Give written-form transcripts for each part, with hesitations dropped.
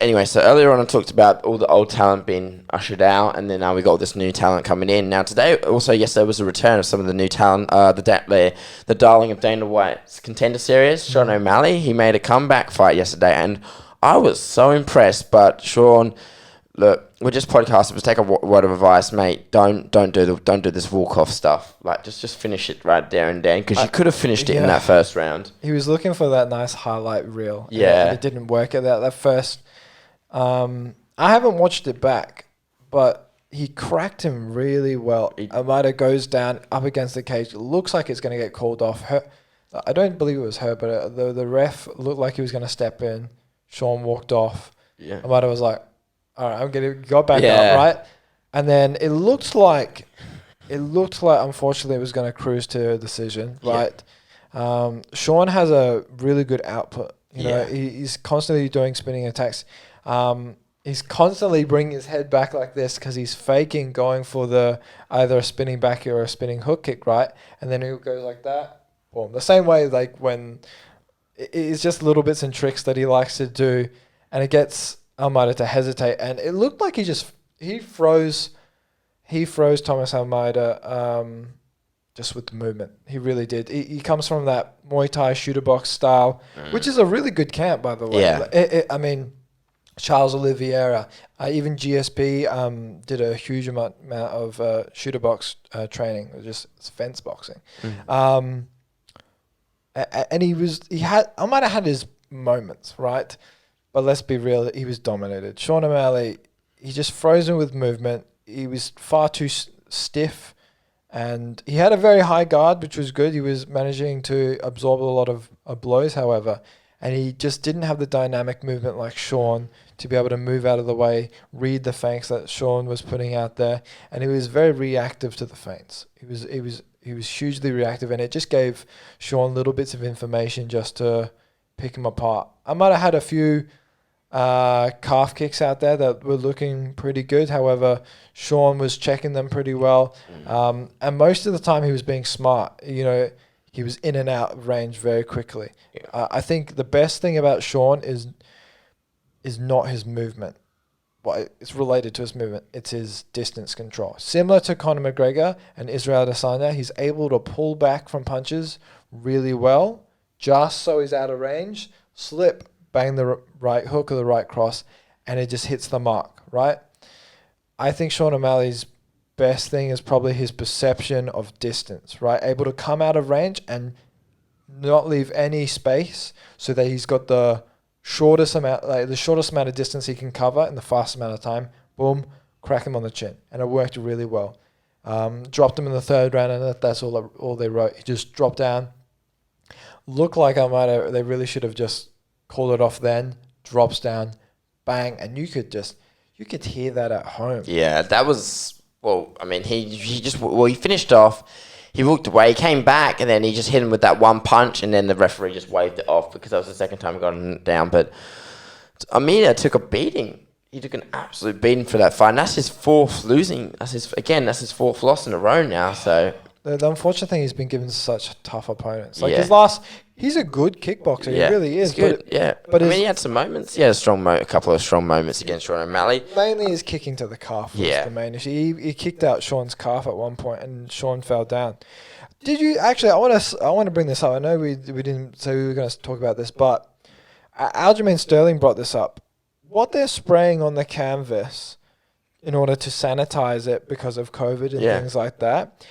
anyway, so earlier on I talked about all the old talent being ushered out, and then we got all this new talent coming in. Now today, also yesterday, was a return of some of the new talent. The darling of Dana White's Contender Series, Sean O'Malley. He made a comeback fight yesterday, and I was so impressed. But Sean, look, we're just podcasters. Take a word of advice, mate. Don't do this walk-off stuff. Like, just finish it right there and then, because you could have finished it in that first round. He was looking for that nice highlight reel. Yeah, and it didn't work at that first. I haven't watched it back, but he cracked him really well. Almeida goes down up against the cage. It looks like it's going to get called off. I don't believe it was her, but the ref looked like he was going to step in. Sean walked off. Yeah. Almeida was like, all right, I'm going to go back up, right? And then it looked like unfortunately it was going to cruise to a decision, right? Sean has a really good output. You know, he's constantly doing spinning attacks. He's constantly bringing his head back like this because he's faking going for either a spinning back or a spinning hook kick, right? And then he'll go like that. Boom. The same way like when it's just little bits and tricks that he likes to do, and it gets Almeida to hesitate. And it looked like he froze Thomas Almeida just with the movement. He really did. He comes from that Muay Thai shooter box style, which is a really good camp, by the way. Yeah. I mean, Charles Oliveira, even GSP did a huge amount of shooter box training, just fence boxing. And Almeida had his moments, right? But let's be real, he was dominated. Sean O'Malley, he just froze him with movement. He was far too stiff, and he had a very high guard, which was good. He was managing to absorb a lot of blows, however, and he just didn't have the dynamic movement like Sean to be able to move out of the way, read the feints that Sean was putting out there, and he was very reactive to the feints. He was hugely reactive, and it just gave Sean little bits of information just to pick him apart. I might have had a few calf kicks out there that were looking pretty good. However, Sean was checking them pretty well. And most of the time he was being smart. You know, he was in and out of range very quickly. Yeah. I think the best thing about Sean is not his movement. Well, it's related to his movement. It's his distance control. Similar to Conor McGregor and Israel Adesanya, he's able to pull back from punches really well, just so he's out of range, slip, bang the right hook or the right cross, and it just hits the mark, right? I think Sean O'Malley's best thing is probably his perception of distance, right? Able to come out of range and not leave any space so that he's got the shortest amount of distance he can cover in the fastest amount of time. Boom, crack him on the chin. And it worked really well. Dropped him in the third round, and that's all they wrote. He just dropped down. Looked like Almeida, they really should have just called it off then. Drops down, bang, and you could hear that at home. Yeah, that was, well, I mean, he finished off, he walked away, he came back, and then he just hit him with that one punch, and then the referee just waved it off because that was the second time he got him down. But Almeida took a beating. He took an absolute beating for that fight, and that's his fourth losing. That's his fourth loss in a row now, so... The unfortunate thing, he's been given such tough opponents. Like he's a good kickboxer. Yeah. He really is. He's good. But I mean, he had some moments. He had a couple of strong moments against Sean O'Malley. Mainly his kicking to the calf was the main issue. He kicked out Sean's calf at one point, and Sean fell down. Did you actually? I want to bring this up. I know we didn't say we were going to talk about this, but Aljamain Sterling brought this up. What they're spraying on the canvas in order to sanitize it because of COVID and things like that.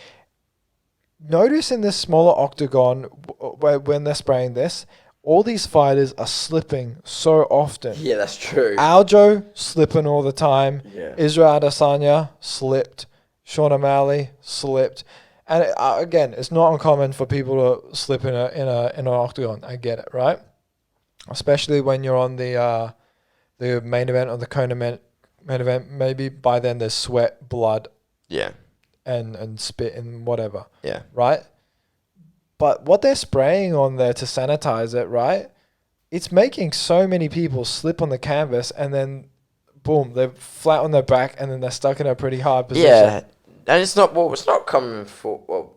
Notice in this smaller octagon, when they're spraying this, all these fighters are slipping so often. Yeah, that's true. Aljo slipping all the time. Yeah. Israel Adesanya slipped. Sean O'Malley slipped. And again, it's not uncommon for people to slip in an octagon. I get it, right? Especially when you're on the main event or the main event. Maybe by then there's sweat, blood. Yeah. And spit and whatever. Yeah. Right? But what they're spraying on there to sanitize it, right? It's making so many people slip on the canvas, and then boom, they're flat on their back, and then they're stuck in a pretty hard position. Yeah. And it's not common for, well,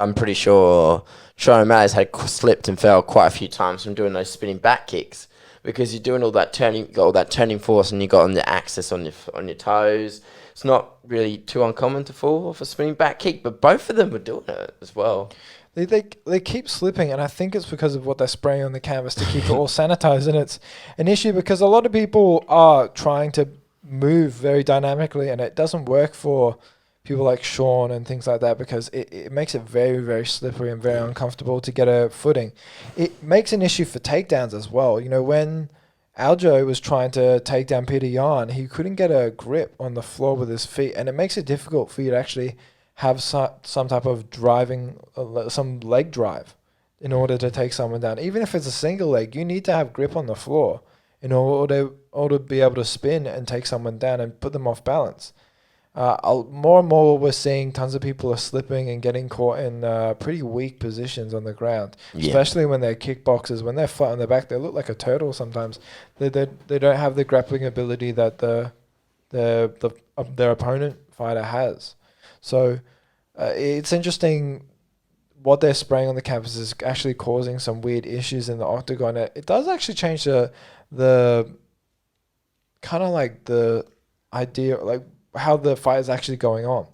I'm pretty sure Sean O'Malley's had slipped and fell quite a few times from doing those spinning back kicks. because you're doing all that turning, got all that turning force, and you got on the axis on your toes. It's not really too uncommon to fall off a spinning back kick, but both of them were doing it as well. They keep slipping, and I think it's because of what they're spraying on the canvas to keep it all sanitized. And it's an issue because a lot of people are trying to move very dynamically, and it doesn't work for people like Sean and things like that because it makes it very, very slippery and very uncomfortable to get a footing. It makes an issue for takedowns as well. You know, when Aljo was trying to take down Peter Yan, he couldn't get a grip on the floor with his feet, and it makes it difficult for you to actually have some type of driving, some leg drive in order to take someone down. Even if it's a single leg, you need to have grip on the floor in order to be able to spin and take someone down and put them off balance. More and more we're seeing tons of people are slipping and getting caught in pretty weak positions on the ground, especially when they're kickboxers. When they're flat on their back, they look like a turtle sometimes. They don't have the grappling ability that their opponent fighter has. So it's interesting what they're spraying on the canvas is actually causing some weird issues in the octagon. It does actually change the kind of like the idea, like how the fight is actually going on.